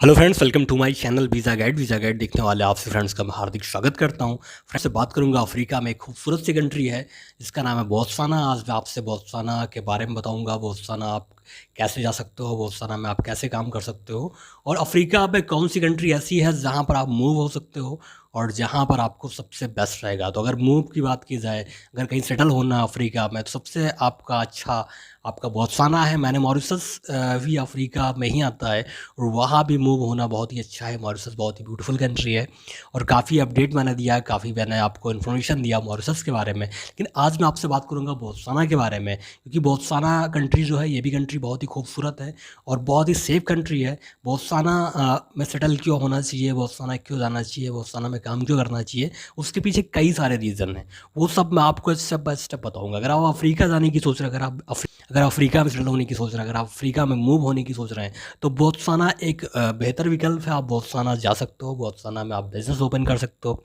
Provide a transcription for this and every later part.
Hello friends, welcome to my channel visa guide देखने वाले आपसे फ्रेंड्स का मैं हार्दिक स्वागत करता हूं। फ्रेंड्स से बात करूंगा अफ्रीका में एक खूबसूरत सी कंट्री है जिसका नाम है बोत्सवाना। आज मैं आपसे बोत्सवाना के बारे में बताऊंगा। बोत्सवाना आप कैसे जा सकते हो, बोत्सवाना में आप कैसे काम कर सकते हो, और अफ्रीका में कौन सी कंट्री ऐसी है जहां पर आप मूव हो सकते हो और जहां पर आपको सबसे बेस्ट रहेगा। तो अगर मूव की बात की जाए, अगर कहीं सेटल होना अफ्रीका में, तो सबसे आपका अच्छा आपका बोत्सवाना है। मैंने मॉरिशस भी अफ्रीका में ही आता है और वहाँ भी मूव होना बहुत ही अच्छा है। मॉरिशस बहुत ही ब्यूटीफुल कंट्री है और काफ़ी अपडेट मैंने दिया, काफ़ी मैंने आपको इन्फॉर्मेशन दिया मॉरिशस के बारे में। लेकिन आज मैं आपसे बात करूँगा बोत्सवाना के बारे में, क्योंकि बोत्सवाना कंट्री जो है, ये भी कंट्री बहुत ही खूबसूरत है और बहुत ही सेफ कंट्री है। बोत्सवाना में सेटल क्यों होना चाहिए, बोत्सवाना क्यों जाना चाहिए, बोत्सवाना में काम क्यों करना चाहिए, उसके पीछे कई सारे रीज़न हैं। वो सब मैं आपको स्टेप बाय स्टेप बताऊँगा। अगर आप अफ्रीका जाने की सोच रहे हैं, अगर अफ्रीका में सेटल होने की सोच रहे हैं, अगर आप अफ्रीका में मूव होने की सोच रहे हैं, तो बोत्सवाना एक बेहतर विकल्प है। आप बोत्सवाना जा सकते हो। बोत्सवाना में आप बिज़नेस ओपन कर सकते हो।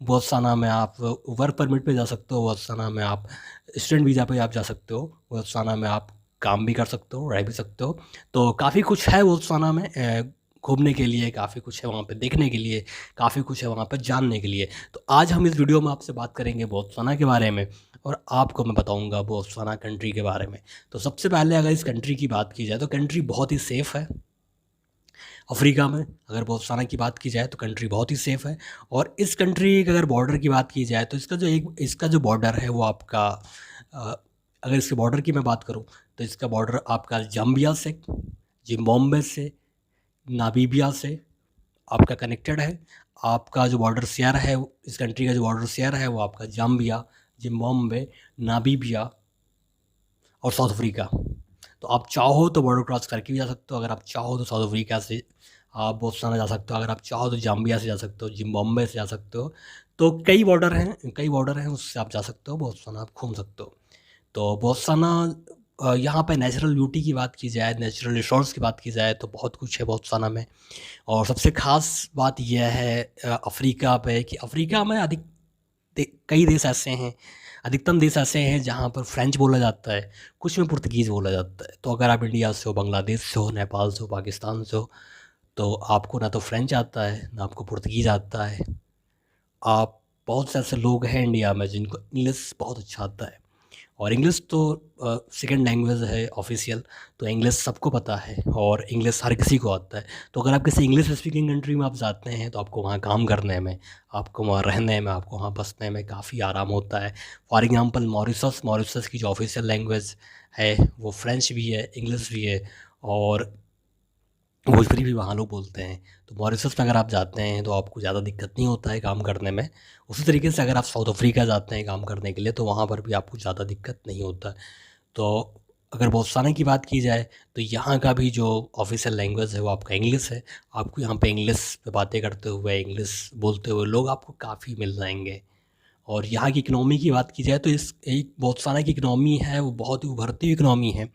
बोत्सवाना में आप वर्क परमिट पे जा सकते हो। बोत्सवाना में आप स्टूडेंट वीज़ा पे आप जा सकते हो। बोत्सवाना में आप काम भी कर सकते हो, रह भी सकते हो। तो काफ़ी कुछ है बोत्सवाना में घूमने के लिए, काफ़ी कुछ है वहाँ पे देखने के लिए, काफ़ी कुछ है वहाँ पे जानने के लिए। तो आज हम इस वीडियो में आपसे बात करेंगे बोत्सवाना के बारे में और आपको मैं बताऊँगा बोत्सवाना कंट्री के बारे में। तो सबसे पहले अगर इस कंट्री की बात की जाए तो कंट्री बहुत ही सेफ़ है। अफ्रीका में अगर बोत्सवाना की बात की जाए तो कंट्री बहुत ही सेफ़ है। और इस कंट्री के अगर बॉर्डर की बात की जाए तो इसका जो बॉर्डर है वो आपका अ, अगर इसके बॉर्डर की मैं बात करूँ तो इसका बॉर्डर आपका जाम्बिया से, जिम्बाब्वे से, नामीबिया से आपका कनेक्टेड है। आपका जो बॉर्डर शेयर है, इस कंट्री का जो बॉर्डर शेयर है वो आपका जाम्बिया, जिम्बाब्वे, नामीबिया और साउथ अफ्रीका। तो आप चाहो तो बॉर्डर क्रॉस करके भी जा सकते हो। अगर आप चाहो तो साउथ अफ्रीका से आप बोत्सवाना जा सकते हो। अगर आप चाहो तो जाम्बिया से जा सकते हो, जिम्बाब्वे से जा सकते हो। तो कई बॉर्डर हैं उससे आप जा सकते हो। बोत्सवाना आप घूम सकते हो। तो बोत्सवाना यहाँ पे नेचुरल ब्यूटी की बात की जाए, नेचुरल रिसोर्स की बात की जाए तो बहुत कुछ है बोत्सवाना में। और सबसे ख़ास बात यह है अफ्रीका पे कि अफ्रीका में कई देश ऐसे हैं, अधिकतम देश ऐसे हैं जहाँ पर फ्रेंच बोला जाता है, कुछ में पुर्तगीज़ बोला जाता है। तो अगर आप इंडिया से हो, बांग्लादेश से हो, नेपाल से हो, पाकिस्तान से हो, तो आपको ना तो फ्रेंच आता है, ना आपको पुर्तगीज़ आता है। आप बहुत से ऐसे लोग हैं इंडिया में जिनको इंग्लिश बहुत अच्छा आता है। और इंग्लिश तो सेकंड लैंग्वेज है ऑफिशियल, तो इंग्लिश सबको पता है और इंग्लिश हर किसी को आता है। तो अगर आप किसी इंग्लिश स्पीकिंग कंट्री में आप जाते हैं तो आपको वहाँ काम करने में, आपको वहाँ रहने में, आपको वहाँ बसने में काफ़ी आराम होता है। फॉर एग्ज़ाम्पल मॉरिशस की जो ऑफिशियल लैंग्वेज है वो फ्रेंच भी है, इंग्लिश भी है और भोजपुरी भी वहाँ लोग बोलते हैं। तो मॉरिशस में अगर आप जाते हैं तो आपको ज़्यादा दिक्कत नहीं होता है काम करने में। उसी तरीके से अगर आप साउथ अफ्रीका जाते हैं काम करने के लिए तो वहाँ पर भी आपको ज़्यादा दिक्कत नहीं होता है। तो अगर बोत्सवाना की बात की जाए तो यहाँ का भी जो ऑफ़िशियल लैंग्वेज है वो आपका इंग्लिश है। आपको यहाँ पे इंग्लिश में बातें करते हुए, इंग्लिश बोलते हुए लोग आपको काफ़ी मिल जाएँगे। और यहाँ की इकनॉमी की बात की जाए तो इस एक बोत्सवाना की इकनॉमी है वो बहुत ही उभरती हुई इकनॉमी है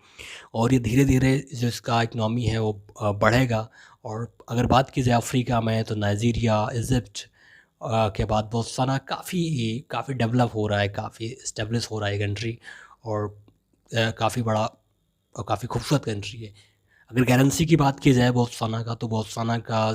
और ये धीरे-धीरे जो इसका इकनॉमी है वो बढ़ेगा। और अगर बात की जाए अफ्रीका में तो नाइजीरिया, इजिप्ट के बाद बोत्सवाना काफ़ी काफ़ी डेवलप हो रहा है, काफ़ी इस्टेब्लिश हो रहा है कंट्री और काफ़ी बड़ा और काफ़ी खूबसूरत कंट्री है। अगर करेंसी की बात की जाए बोत्सवाना का, तो बोत्सवाना का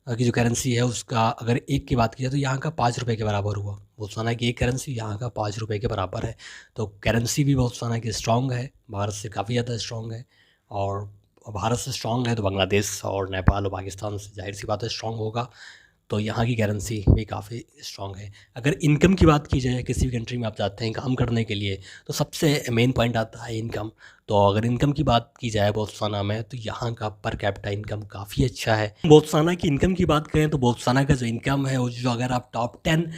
जो करेंसी है उसका अगर एक की बात की जाए तो यहाँ का 5 रुपए के बराबर हुआ। बोत्सवाना की एक करेंसी यहाँ का 5 रुपए के बराबर है। तो करेंसी भी बोत्सवाना की स्ट्रॉन्ग है, भारत से काफ़ी ज़्यादा स्ट्रॉन्ग है। और भारत से स्ट्रॉन्ग है तो बांग्लादेश और नेपाल और पाकिस्तान से ज़ाहिर-सी बात है स्ट्रॉन्ग होगा। तो यहाँ की करेंसी भी काफ़ी स्ट्रॉन्ग है। अगर इनकम की बात की जाए, किसी भी कंट्री में आप जाते हैं काम करने के लिए, तो सबसे मेन पॉइंट आता है इनकम। तो अगर इनकम की बात की जाए बोत्सवाना में, तो यहाँ का पर कैपिटा इनकम काफ़ी अच्छा है। बोत्सवाना की इनकम की बात करें तो बोत्सवाना का जो इनकम है वो जो अगर आप टॉप 10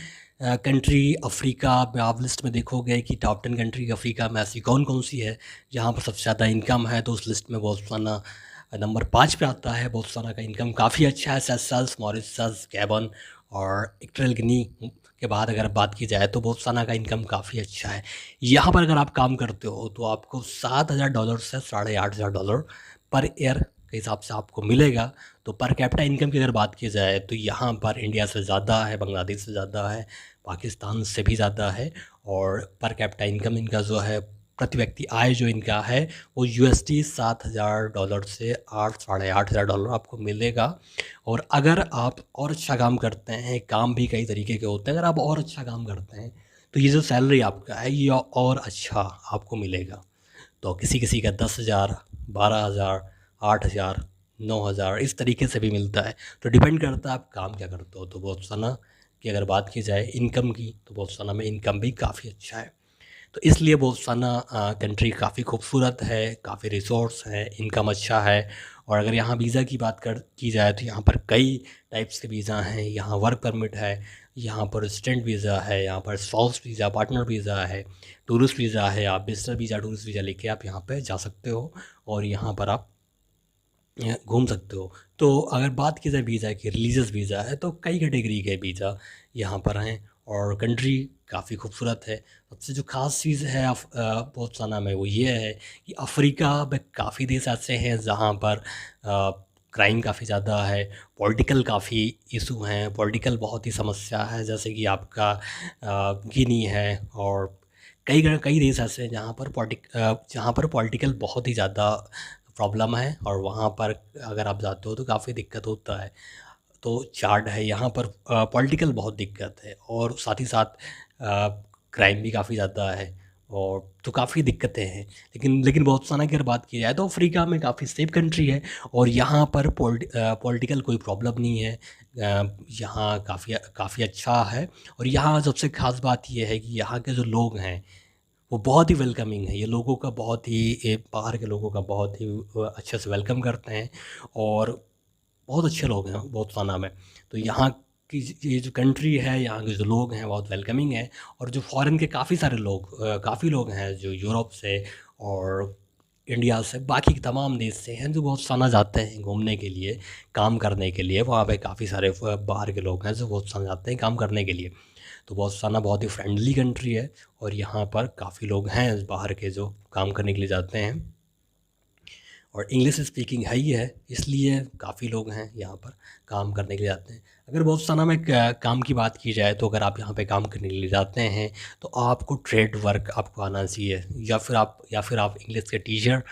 कंट्री अफ्रीका में आप लिस्ट में देखोगे कि टॉप 10 कंट्री अफ्रीका में ऐसी कौन-कौन सी है जहाँ पर सबसे ज़्यादा इनकम है, तो उस लिस्ट में बोत्सवाना नंबर 5 पे आता है। बोत्सवाना का इनकम काफ़ी अच्छा है। सेशल्स, मॉरिशस, गैबन और इक्वाटोरियल गिनी के बाद अगर बात की जाए तो बोत्सवाना का इनकम काफ़ी अच्छा है। यहाँ पर अगर आप काम करते हो तो आपको $7,000 से $8,500 पर ईयर के हिसाब से आपको मिलेगा। तो पर कैपिटा इनकम की अगर बात की जाए तो यहाँ पर इंडिया से ज़्यादा है, बांग्लादेश से ज़्यादा है, पाकिस्तान से भी ज़्यादा है। और पर कैपिटा इनकम इनका जो है प्रति व्यक्ति आय जो इनका है वो USD $7,000 से 8-8,500 आपको मिलेगा। और अगर आप और अच्छा काम करते हैं, काम भी कई तरीके के होते हैं, अगर आप और अच्छा काम करते हैं तो ये जो सैलरी आपका है ये और अच्छा आपको मिलेगा। तो किसी किसी का 10,000, 12,000, 8,000, 9,000 इस तरीके से भी मिलता है। तो डिपेंड करता है आप काम क्या करते हो। तो बोत्सवाना की अगर बात की जाए इनकम की, तो बोत्सवाना में इनकम भी काफ़ी अच्छा है। तो इसलिए बोत्सवाना कंट्री काफ़ी खूबसूरत है, काफ़ी रिसोर्स हैं, इनकम अच्छा है। और अगर यहाँ वीज़ा की बात की जाए तो यहाँ पर कई टाइप्स के वीज़ा हैं। यहाँ वर्क परमिट है, यहाँ पर स्टूडेंट वीज़ा है, यहाँ पर स्पाउस वीज़ा, पार्टनर वीज़ा है, टूरिस्ट वीज़ा है। आप बिज़नेस वीज़ा, टूरिस्ट वीज़ा लेके आप यहाँ पे जा सकते हो और यहाँ पर आप घूम सकते हो। तो अगर बात की जाए वीज़ा की, रिलीजियस वीज़ा है तो कई कैटेगरी के वीज़ा यहाँ पर हैं और कंट्री काफ़ी खूबसूरत है। सबसे जो ख़ास चीज़ है बोत्सवाना में वो ये है कि अफ्रीका में काफ़ी देश ऐसे हैं जहाँ पर क्राइम काफ़ी ज़्यादा है, पॉलिटिकल काफ़ी इशू हैं, पॉलिटिकल बहुत ही समस्या है, जैसे कि आपका गिनी है। और कई देश ऐसे हैं जहाँ पर पॉलिटिकल बहुत ही ज़्यादा प्रॉब्लम है और वहाँ पर अगर आप जाते हो तो काफ़ी दिक्कत होता है। तो चाड है, यहाँ पर पॉलिटिकल बहुत दिक्कत है और साथ ही साथ क्राइम भी काफ़ी ज़्यादा है और तो काफ़ी दिक्कतें हैं। लेकिन लेकिन बोत्सवाना की अगर बात की जाए तो अफ्रीका में काफ़ी सेफ कंट्री है और यहाँ पर पॉलिटिकल कोई प्रॉब्लम नहीं है। यहाँ काफ़ी काफ़ी अच्छा है। और यहाँ सबसे ख़ास बात ये है कि यहाँ के जो लोग हैं वो बहुत ही वेलकमिंग है। ये लोगों का बहुत ही बाहर के लोगों का बहुत ही अच्छे से वेलकम करते हैं और बहुत अच्छे लोग हैं बोत्सवाना में। तो यहाँ की ये जो कंट्री है, यहाँ के जो लोग हैं बहुत वेलकमिंग हैं। और जो फॉरेन के काफ़ी लोग हैं जो यूरोप से और इंडिया से, बाकी तमाम देश से हैं जो बोत्सवाना जाते हैं घूमने के लिए, काम करने के लिए। वहाँ पे काफ़ी सारे बाहर के लोग हैं जो बोत्सवाना जाते हैं काम करने के लिए। तो बोत्सवाना बहुत ही फ्रेंडली कंट्री है और यहाँ पर काफ़ी लोग हैं बाहर के जो काम करने के लिए जाते हैं और इंग्लिश स्पीकिंग है ही है, इसलिए काफ़ी लोग हैं यहाँ पर काम करने के लिए जाते हैं। अगर बोत्सवाना में काम की बात की जाए तो अगर आप यहाँ पे काम करने के लिए जाते हैं तो आपको ट्रेड वर्क आपको आना चाहिए, या फिर आप इंग्लिश के टीचर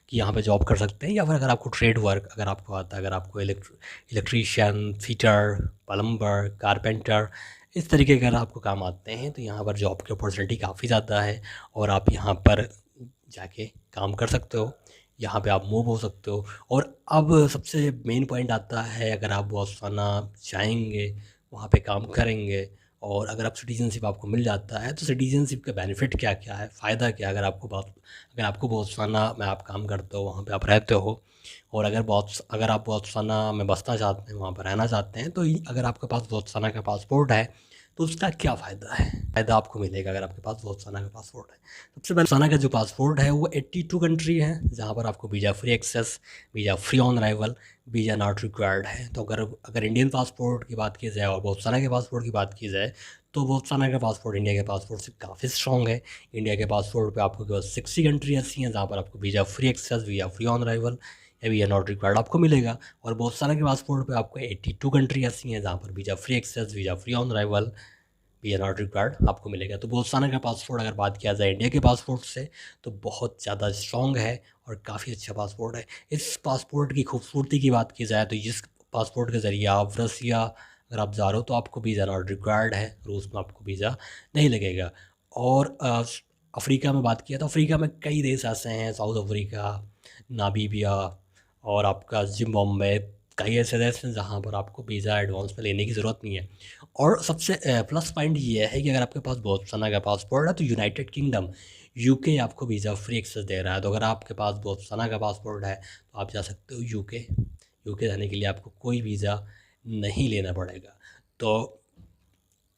की यहाँ पे जॉब कर सकते हैं, या फिर अगर आपको ट्रेड वर्क अगर आपको आता है, अगर आपको इलेक्ट्रीशियन, फिटर, प्लम्बर, कारपेंटर इस तरीके के अगर आपको काम आते हैं तो यहाँ पर जॉब की अपॉर्चुनिटी काफ़ी ज़्यादा है और आप यहाँ पर जाके काम कर सकते हो, यहाँ पे आप मूव हो सकते हो। और अब सबसे मेन पॉइंट आता है, अगर आप बोत्सवाना जाएंगे, वहाँ पे काम करेंगे और अगर आप सिटीजनशिप आपको मिल जाता है तो सिटीजनशिप का बेनिफिट क्या क्या है, फ़ायदा क्या है। अगर आपको बोत्सवाना में आप काम करते हो, वहाँ पे आप रहते हो और अगर आप बोत्सवाना में बसना चाहते हैं, वहाँ पर रहना चाहते हैं, तो अगर आपके पास बोत्सवाना का पासपोर्ट है तो उसका क्या फ़ायदा है, फ़ायदा आपको मिलेगा अगर आपके पास बोत्सवाना का पासपोर्ट है। सबसे पहले बोत्सवाना का जो पासपोर्ट है वो 82 कंट्री है जहाँ पर आपको visa free access, visa free on arrival, visa not required है। तो अगर इंडियन पासपोर्ट की बात की जाए और बोत्सवाना के पासपोर्ट की बात की जाए तो बोत्सवाना का पासपोर्ट इंडिया के पासपोर्ट से काफ़ी स्ट्रॉन्ग है। इंडिया के पासपोर्ट पे आपको केवल 60 कंट्री ऐसी हैं जहाँ पर आपको visa free access, visa free on arrival या वीज़ा नॉट रिक्वायर्ड आपको मिलेगा। और बोत्सवाना के पासपोर्ट पे आपको 82 कंट्री ऐसी हैं जहाँ पर visa free access, visa free on arrival, we are not required आपको मिलेगा। तो बोत्सवाना का पासपोर्ट अगर बात किया जाए इंडिया के पासपोर्ट से तो बहुत ज़्यादा स्ट्रॉन्ग है और काफ़ी अच्छा पासपोर्ट है। इस पासपोर्ट की खूबसूरती की बात की जाए तो इस पासपोर्ट के ज़रिए आप रसिया अगर आप जा रहे हो तो आपको वीज़ा नॉट रिक्वायर्ड है, रूस में आपको वीज़ा नहीं लगेगा। और अफ्रीका में बात किया तो अफ्रीका में कई देश ऐसे हैं, साउथ अफ्रीका, नामीबिया और आपका जिम्बाब्वे, कई ऐसे देश हैं जहाँ पर आपको वीज़ा एडवांस में लेने की ज़रूरत नहीं है। और सबसे प्लस पॉइंट ये है कि अगर आपके पास बोत्सवाना का पासपोर्ट है तो यूनाइटेड किंगडम, यूके आपको वीज़ा फ्री एक्सेस दे रहा है। तो अगर आपके पास बोत्सवाना का पासपोर्ट है तो आप जा सकते हो यूके। यूके जाने के लिए आपको कोई वीज़ा नहीं लेना पड़ेगा। तो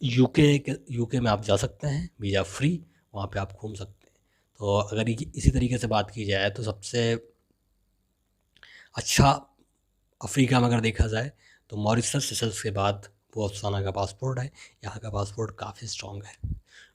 यूके में आप जा सकते हैं वीज़ा फ्री, वहाँ पे आप घूम सकते हैं। तो अगर इसी तरीके से बात की जाए तो सबसे अच्छा अफ्रीका में अगर देखा जाए तो मॉरिशस, सेशल्स के बाद बोत्सवाना का पासपोर्ट है। यहाँ का पासपोर्ट काफ़ी स्ट्रॉन्ग है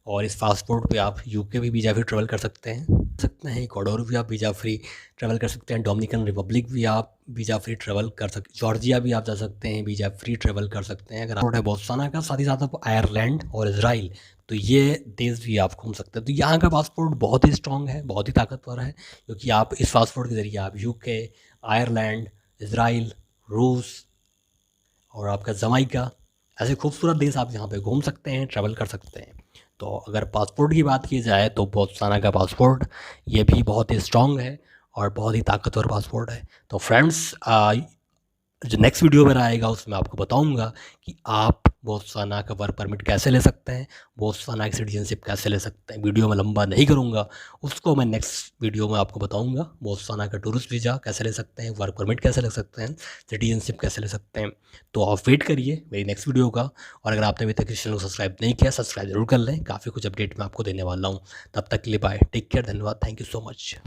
और इस पासपोर्ट पे आप यूके भी वीज़ा भी ट्रेवल कर सकते हैं। सकते हैं, इक्वाडोर भी आप वीज़ा फ्री ट्रैवल कर सकते हैं, डोमिनिकन रिपब्लिक भी आप वीज़ा फ्री ट्रैवल कर सकते हैं, जॉर्जिया भी आप जा सकते हैं, वीज़ा फ्री ट्रैवल कर सकते हैं। अगर आप है बोत्सवाना का, साथ ही साथ आप आयरलैंड और इज़राइल, तो ये देश भी आप घूम सकते हैं। तो यहाँ का पासपोर्ट बहुत ही स्ट्रॉन्ग है, बहुत ही ताकतवर है, क्योंकि आप इस पासपोर्ट के ज़रिए आप यूके, आयरलैंड, इज़राइल, रूस और आपका जमाइका, ऐसे खूबसूरत देश आप यहाँ पे घूम सकते हैं, ट्रैवल कर सकते हैं। तो अगर पासपोर्ट की बात की जाए तो बोत्सवाना का पासपोर्ट ये भी बहुत ही स्ट्रॉन्ग है और बहुत ही ताकतवर पासपोर्ट है। तो फ्रेंड्स, जो नेक्स्ट वीडियो मेरा आएगा उसमें आपको बताऊंगा कि आप बोत्सवाना का वर्क परमिट कैसे ले सकते हैं, बोत्सवाना की सिटीजनशिप कैसे ले सकते हैं। वीडियो में लंबा नहीं करूंगा, उसको मैं नेक्स्ट वीडियो में आपको बताऊंगा। बोत्सवाना का टूरिस्ट वीज़ा कैसे ले सकते हैं, वर्क परमिट कैसे ले सकते हैं, सिटीजनशिप कैसे ले सकते हैं। तो आप वेट करिए मेरी नेक्स्ट वीडियो का, और अगर आपने अभी तक इस चैनल को सब्सक्राइब नहीं किया, सब्सक्राइब जरूर कर लें। काफ़ी कुछ अपडेट मैं आपको देने वाला हूँ। तब तक के लिए बाय, टेक केयर, धन्यवाद, थैंक यू सो मच।